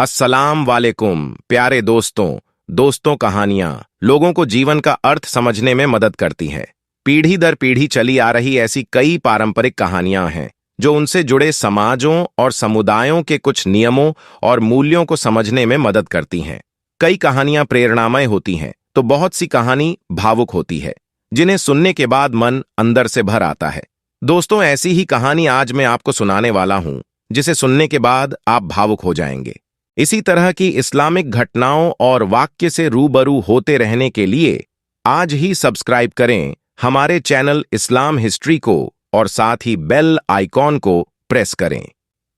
अस्सलाम वालेकुम प्यारे दोस्तों कहानियां लोगों को जीवन का अर्थ समझने में मदद करती हैं। पीढ़ी दर पीढ़ी चली आ रही ऐसी कई पारंपरिक कहानियां हैं जो उनसे जुड़े समाजों और समुदायों के कुछ नियमों और मूल्यों को समझने में मदद करती हैं। कई कहानियां प्रेरणामय होती हैं तो बहुत सी कहानी भावुक होती है जिन्हें सुनने के बाद मन अंदर से भर आता है। दोस्तों, ऐसी ही कहानी आज मैं आपको सुनाने वाला हूं जिसे सुनने के बाद आप भावुक हो जाएंगे। इसी तरह की इस्लामिक घटनाओं और वाक्य से रूबरू होते रहने के लिए आज ही सब्सक्राइब करें हमारे चैनल इस्लाम हिस्ट्री को और साथ ही बेल आइकॉन को प्रेस करें।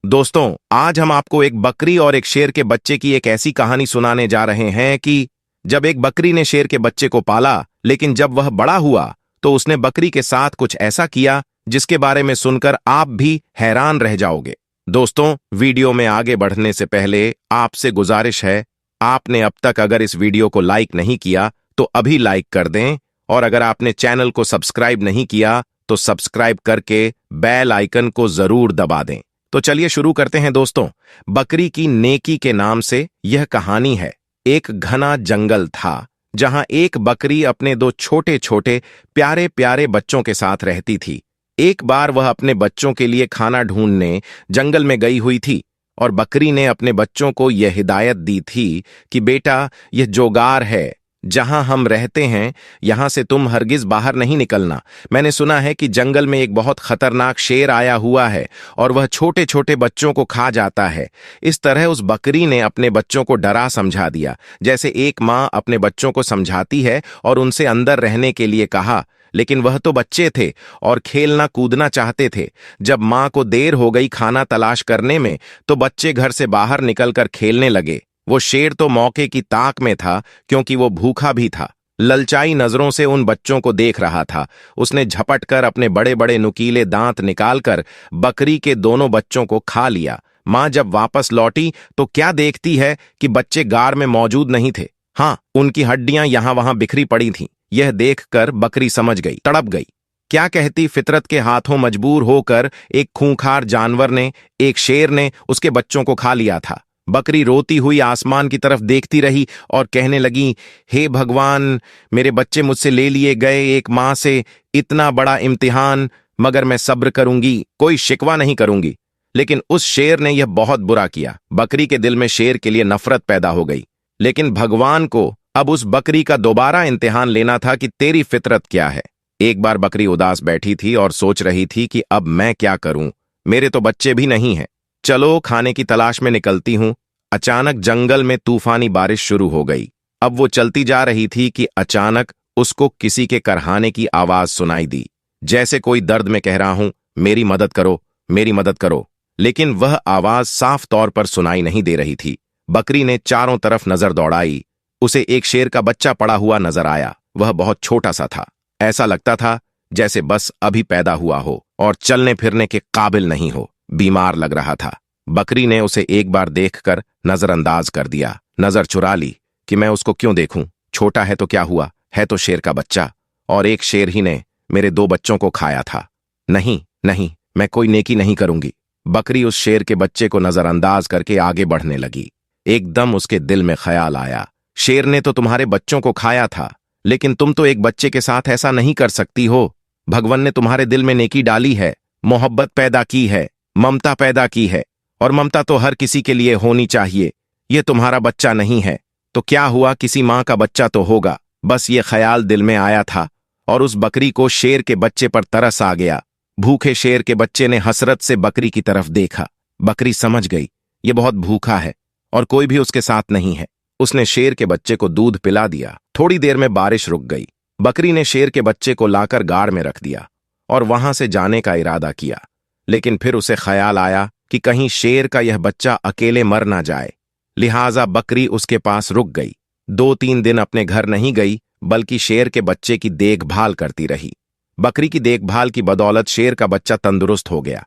दोस्तों, आज हम आपको एक बकरी और एक शेर के बच्चे की एक ऐसी कहानी सुनाने जा रहे हैं कि जब एक बकरी ने शेर के बच्चे को पाला, लेकिन जब वह बड़ा हुआ तो उसने बकरी के साथ कुछ ऐसा किया जिसके बारे में सुनकर आप भी हैरान रह जाओगे। दोस्तों, वीडियो में आगे बढ़ने से पहले आपसे गुजारिश है, आपने अब तक अगर इस वीडियो को लाइक नहीं किया तो अभी लाइक कर दें, और अगर आपने चैनल को सब्सक्राइब नहीं किया तो सब्सक्राइब करके बेल आइकन को जरूर दबा दें। तो चलिए शुरू करते हैं। दोस्तों, बकरी की नेकी के नाम से यह कहानी है। एक घना जंगल था जहां एक बकरी अपने दो छोटे छोटे प्यारे प्यारे बच्चों के साथ रहती थी। एक बार वह अपने बच्चों के लिए खाना ढूंढने जंगल में गई हुई थी और बकरी ने अपने बच्चों को यह हिदायत दी थी कि बेटा, यह जोगार है जहां हम रहते हैं, यहां से तुम हरगिज बाहर नहीं निकलना। मैंने सुना है कि जंगल में एक बहुत खतरनाक शेर आया हुआ है और वह छोटे छोटे बच्चों को खा जाता है। इस तरह उस बकरी ने अपने बच्चों को डरा समझा दिया, जैसे एक माँ अपने बच्चों को समझाती है, और उनसे अंदर रहने के लिए कहा। लेकिन वह तो बच्चे थे और खेलना कूदना चाहते थे। जब माँ को देर हो गई खाना तलाश करने में तो बच्चे घर से बाहर निकलकर खेलने लगे। वो शेर तो मौके की ताक में था क्योंकि वो भूखा भी था। ललचाई नजरों से उन बच्चों को देख रहा था। उसने झपट कर अपने बड़े बड़े नुकीले दांत निकालकर बकरी के दोनों बच्चों को खा लिया। माँ जब वापस लौटी तो क्या देखती है कि बच्चे गार में मौजूद नहीं थे। हाँ, उनकी हड्डियां यहां वहां बिखरी पड़ी थीं। यह देखकर बकरी समझ गई, तड़प गई। क्या कहती, फितरत के हाथों मजबूर होकर एक खूंखार जानवर ने, एक शेर ने उसके बच्चों को खा लिया था। बकरी रोती हुई आसमान की तरफ देखती रही और कहने लगी, हे भगवान, मेरे बच्चे मुझसे ले लिए गए एक माँ से, इतना बड़ा इम्तिहान, मगर मैं सब्र करूंगी, कोई शिकवा नहीं करूंगी। लेकिन उस शेर ने यह बहुत बुरा किया। बकरी के दिल में शेर के लिए नफरत पैदा हो गई। लेकिन भगवान को अब उस बकरी का दोबारा इम्तिहान लेना था कि तेरी फितरत क्या है। एक बार बकरी उदास बैठी थी और सोच रही थी कि अब मैं क्या करूं, मेरे तो बच्चे भी नहीं हैं। चलो खाने की तलाश में निकलती हूं। अचानक जंगल में तूफानी बारिश शुरू हो गई। अब वो चलती जा रही थी कि अचानक उसको किसी के करहाने की आवाज सुनाई दी, जैसे कोई दर्द में कह रहा हूं, मेरी मदद करो, मेरी मदद करो। लेकिन वह आवाज साफ तौर पर सुनाई नहीं दे रही थी। बकरी ने चारों तरफ नजर दौड़ाई। उसे एक शेर का बच्चा पड़ा हुआ नजर आया। वह बहुत छोटा सा था। ऐसा लगता था जैसे बस अभी पैदा हुआ हो और चलने फिरने के काबिल नहीं हो। बीमार लग रहा था। बकरी ने उसे एक बार देखकर नजरअंदाज कर दिया, नजर चुरा ली कि मैं उसको क्यों देखूं, छोटा है तो क्या हुआ, है तो शेर का बच्चा, और एक शेर ही ने मेरे दो बच्चों को खाया था। नहीं नहीं, मैं कोई नेकी नहीं करूंगी। बकरी उस शेर के बच्चे को नजरअंदाज करके आगे बढ़ने लगी। एकदम उसके दिल में ख्याल आया, शेर ने तो तुम्हारे बच्चों को खाया था, लेकिन तुम तो एक बच्चे के साथ ऐसा नहीं कर सकती हो। भगवान ने तुम्हारे दिल में नेकी डाली है, मोहब्बत पैदा की है, ममता पैदा की है, और ममता तो हर किसी के लिए होनी चाहिए। ये तुम्हारा बच्चा नहीं है तो क्या हुआ, किसी माँ का बच्चा तो होगा। बस ये ख्याल दिल में आया था और उस बकरी को शेर के बच्चे पर तरस आ गया। भूखे शेर के बच्चे ने हसरत से बकरी की तरफ देखा। बकरी समझ गई ये बहुत भूखा है और कोई भी उसके साथ नहीं है। उसने शेर के बच्चे को दूध पिला दिया। थोड़ी देर में बारिश रुक गई। बकरी ने शेर के बच्चे को लाकर गाड़ में रख दिया और वहां से जाने का इरादा किया। लेकिन फिर उसे ख्याल आया कि कहीं शेर का यह बच्चा अकेले मर ना जाए। लिहाजा बकरी उसके पास रुक गई। 2-3 दिन अपने घर नहीं गई, बल्कि शेर के बच्चे की देखभाल करती रही। बकरी की देखभाल की बदौलत शेर का बच्चा तंदुरुस्त हो गया।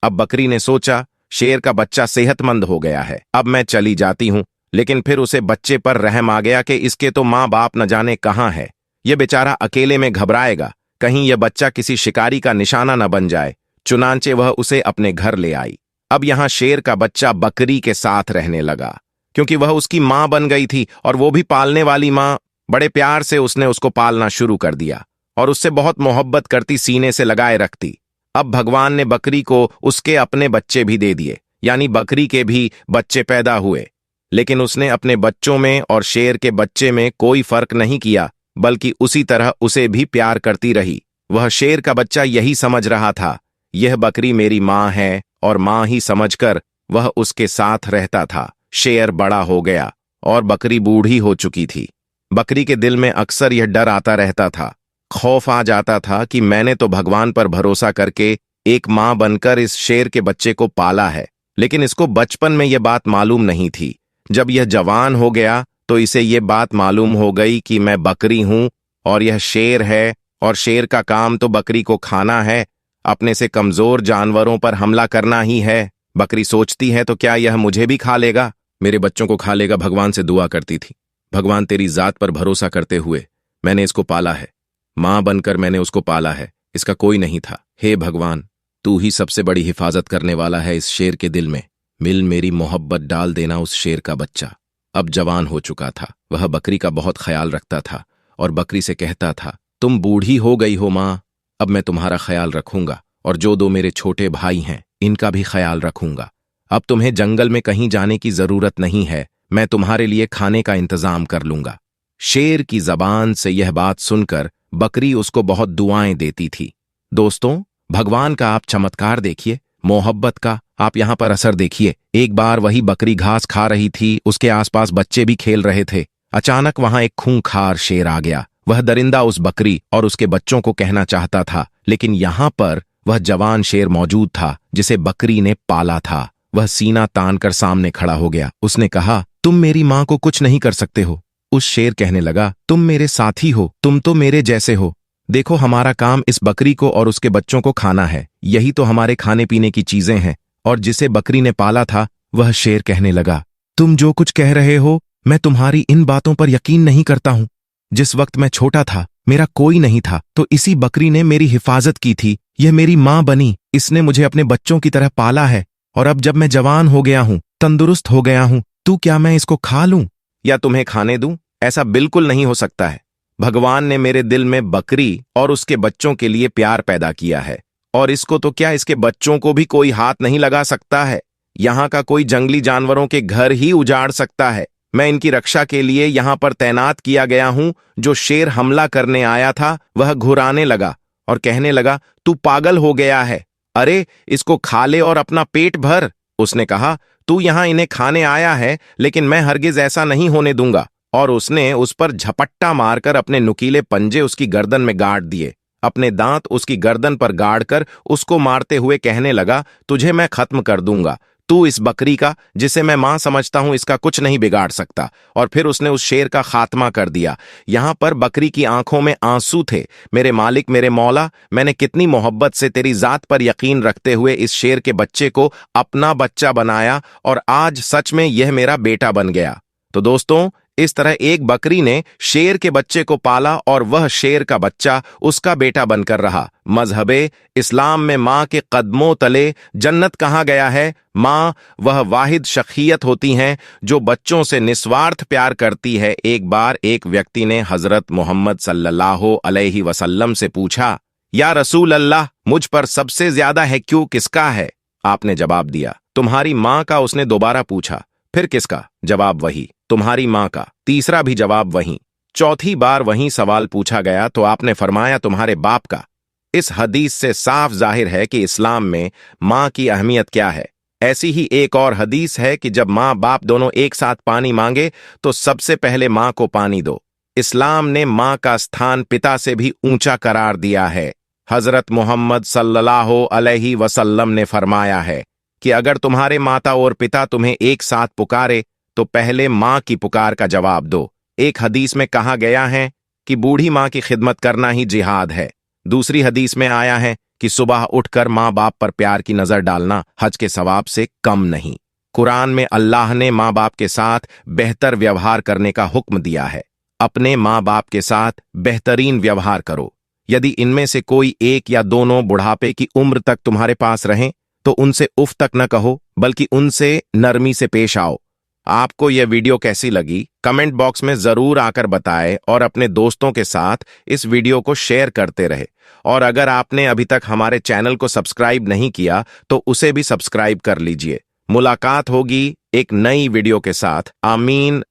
अब बकरी ने सोचा, शेर का बच्चा सेहतमंद हो गया है, अब मैं चली जाती हूं। लेकिन फिर उसे बच्चे पर रहम आ गया कि इसके तो माँ बाप न जाने कहाँ है। यह बेचारा अकेले में घबराएगा, कहीं यह बच्चा किसी शिकारी का निशाना न बन जाए। चुनांचे वह उसे अपने घर ले आई। अब यहां शेर का बच्चा बकरी के साथ रहने लगा। क्योंकि वह उसकी मां बन गई थी, और वो भी पालने वाली मां। बड़े प्यार से उसने उसको पालना शुरू कर दिया और उससे बहुत मोहब्बत करती, सीने से लगाए रखती। अब भगवान ने बकरी को उसके अपने बच्चे भी दे दिए, यानी बकरी के भी बच्चे पैदा हुए। लेकिन उसने अपने बच्चों में और शेर के बच्चे में कोई फर्क नहीं किया, बल्कि उसी तरह उसे भी प्यार करती रही। वह शेर का बच्चा यही समझ रहा था, यह बकरी मेरी मां है, और मां ही समझकर वह उसके साथ रहता था। शेर बड़ा हो गया और बकरी बूढ़ी हो चुकी थी। बकरी के दिल में अक्सर यह डर आता रहता था, खौफ आ जाता था कि मैंने तो भगवान पर भरोसा करके एक मां बनकर इस शेर के बच्चे को पाला है, लेकिन इसको बचपन में यह बात मालूम नहीं थी। जब यह जवान हो गया तो इसे यह बात मालूम हो गई कि मैं बकरी हूं और यह शेर है, और शेर का काम तो बकरी को खाना है, अपने से कमजोर जानवरों पर हमला करना ही है। बकरी सोचती है, तो क्या यह मुझे भी खा लेगा, मेरे बच्चों को खा लेगा। भगवान से दुआ करती थी, भगवान तेरी जात पर भरोसा करते हुए मैंने इसको पाला है, मां बनकर मैंने उसको पाला है, इसका कोई नहीं था। हे भगवान, तू ही सबसे बड़ी हिफाजत करने वाला है इस शेर के दिल में। मिल मेरी मोहब्बत डाल देना उस शेर का बच्चा। अब जवान हो चुका था, वह बकरी का बहुत ख्याल रखता था और बकरी से कहता था, तुम बूढ़ी हो गई हो मां, अब मैं तुम्हारा ख्याल रखूंगा, और जो दो मेरे छोटे भाई हैं इनका भी ख्याल रखूंगा। अब तुम्हें जंगल में कहीं जाने की जरूरत नहीं है, मैं तुम्हारे लिए खाने का इंतजाम कर लूंगा। शेर की जबान से यह बात सुनकर बकरी उसको बहुत दुआएं देती थी। दोस्तों, भगवान का आप चमत्कार देखिए, मोहब्बत का आप यहां पर असर देखिए। एक बार वही बकरी घास खा रही थी, उसके आसपास बच्चे भी खेल रहे थे। अचानक वहां एक खूंखार शेर आ गया। वह दरिंदा उस बकरी और उसके बच्चों को कहना चाहता था, लेकिन यहां पर वह जवान शेर मौजूद था जिसे बकरी ने पाला था। वह सीना तान कर सामने खड़ा हो गया। उसने कहा, तुम मेरी मां को कुछ नहीं कर सकते हो। उस शेर कहने लगा, तुम मेरे साथी हो, तुम तो मेरे जैसे हो। देखो, हमारा काम इस बकरी को और उसके बच्चों को खाना है, यही तो हमारे खाने पीने की चीजें हैं। और जिसे बकरी ने पाला था, वह शेर कहने लगा, तुम जो कुछ कह रहे हो, मैं तुम्हारी इन बातों पर यकीन नहीं करता हूं। जिस वक्त मैं छोटा था, मेरा कोई नहीं था, तो इसी बकरी ने मेरी हिफाजत की थी। यह मेरी मां बनी, इसने मुझे अपने बच्चों की तरह पाला है, और अब जब मैं जवान हो गया हूं, तंदुरुस्त हो गया हूं, तो क्या मैं इसको खा लूं या तुम्हें खाने दूं? ऐसा बिल्कुल नहीं हो सकता है। भगवान ने मेरे दिल में बकरी और उसके बच्चों के लिए प्यार पैदा किया है, और इसको तो क्या इसके बच्चों को भी कोई हाथ नहीं लगा सकता है। यहाँ का कोई जंगली जानवरों के घर ही उजाड़ सकता है। मैं इनकी रक्षा के लिए यहाँ पर तैनात किया गया हूं। जो शेर हमला करने आया था, वह घुराने लगा और कहने लगा, तू पागल हो गया है, अरे इसको खा ले और अपना पेट भर। उसने कहा, तू यहाँ इन्हें खाने आया है, लेकिन मैं हरगिज ऐसा नहीं होने दूंगा। और उसने उस पर झपट्टा मारकर अपने नुकीले पंजे उसकी गर्दन में गाड़ दिए। अपने दांत उसकी गर्दन पर गाड़कर उसको मारते हुए कहने लगा, तुझे मैं खत्म कर दूंगा। तू इस बकरी का, जिसे मैं मां समझता हूं, इसका कुछ नहीं बिगाड़ सकता। और फिर उसने उस शेर का खात्मा कर दिया। यहां पर बकरी की आंखों में आंसू थे। मेरे मालिक, मेरे मौला, मैंने कितनी मोहब्बत से तेरी जात पर यकीन रखते हुए इस शेर के बच्चे को अपना बच्चा बनाया, और आज सच में यह मेरा बेटा बन गया। तो दोस्तों, इस तरह एक बकरी ने शेर के बच्चे को पाला और वह शेर का बच्चा उसका बेटा बनकर रहा। मजहबे इस्लाम में मां के कदमों तले जन्नत कहा गया है। मां वह वाहिद शख्सियत होती हैं जो बच्चों से निस्वार्थ प्यार करती है। एक बार एक व्यक्ति ने हजरत मोहम्मद सल्लल्लाहु अलैहि वसल्लम से पूछा, या रसूल अल्लाह, मुझ पर सबसे ज्यादा है क्यों किसका है? आपने जवाब दिया, तुम्हारी मां का। उसने दोबारा पूछा, फिर किसका? जवाब वही, तुम्हारी मां का। तीसरा भी जवाब वही। चौथी बार वही सवाल पूछा गया तो आपने फरमाया, तुम्हारे बाप का। इस हदीस से साफ जाहिर है कि इस्लाम में मां की अहमियत क्या है। ऐसी ही एक और हदीस है कि जब मां बाप दोनों एक साथ पानी मांगे तो सबसे पहले मां को पानी दो। इस्लाम ने मां का स्थान पिता से भी ऊंचा करार दिया है। हजरत मोहम्मद सल्लल्लाहु अलैहि वसल्लम ने फरमाया है कि अगर तुम्हारे माता और पिता तुम्हें एक साथ पुकारे तो पहले मां की पुकार का जवाब दो। एक हदीस में कहा गया है कि बूढ़ी मां की खिदमत करना ही जिहाद है। दूसरी हदीस में आया है कि सुबह उठकर मां बाप पर प्यार की नजर डालना हज के सवाब से कम नहीं। कुरान में अल्लाह ने मां बाप के साथ बेहतर व्यवहार करने का हुक्म दिया है। अपने मां बाप के साथ बेहतरीन व्यवहार करो। यदि इनमें से कोई एक या दोनों बुढ़ापे की उम्र तक तुम्हारे पास रहें तो उनसे उफ तक न कहो, बल्कि उनसे नरमी से पेश आओ। आपको यह वीडियो कैसी लगी कमेंट बॉक्स में जरूर आकर बताएं और अपने दोस्तों के साथ इस वीडियो को शेयर करते रहे। और अगर आपने अभी तक हमारे चैनल को सब्सक्राइब नहीं किया तो उसे भी सब्सक्राइब कर लीजिए। मुलाकात होगी एक नई वीडियो के साथ। आमीन।